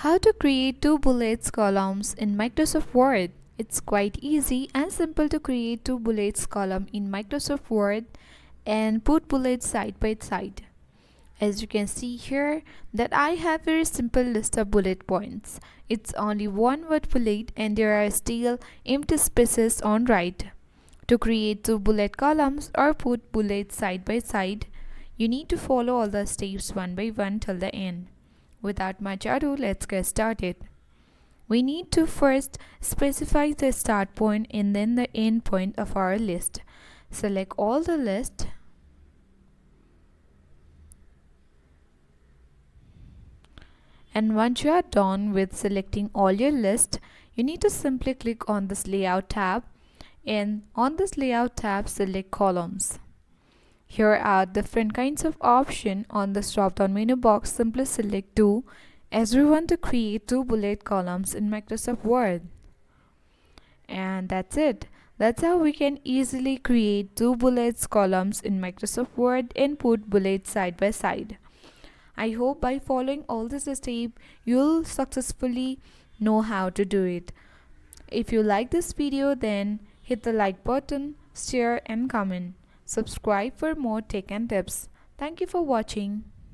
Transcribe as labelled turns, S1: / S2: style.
S1: How to create two bullets columns in Microsoft Word. It's quite easy and simple to create two bullets column in Microsoft Word and put bullets side by side. As you can see here that I have a very simple list of bullet points. It's only one word bullet and there are still empty spaces on right. To create two bullet columns or put bullets side by side, you need to follow all the steps one by one till the end. Without much ado, let's get started. We need to first specify the start point and then the end point of our list. Select all the list. And once you are done with selecting all your list, you need to simply click on this layout tab, and on this layout tab select columns. Here are different kinds of options. On this drop down menu box, simply select 2 as we want to create two bullet columns in Microsoft Word. And that's it. That's how we can easily create two bullets columns in Microsoft Word and put bullets side by side. I hope by following all this step, you'll successfully know how to do it. If you like this video, then hit the like button, share and comment. Subscribe for more tech and tips. Thank you for watching.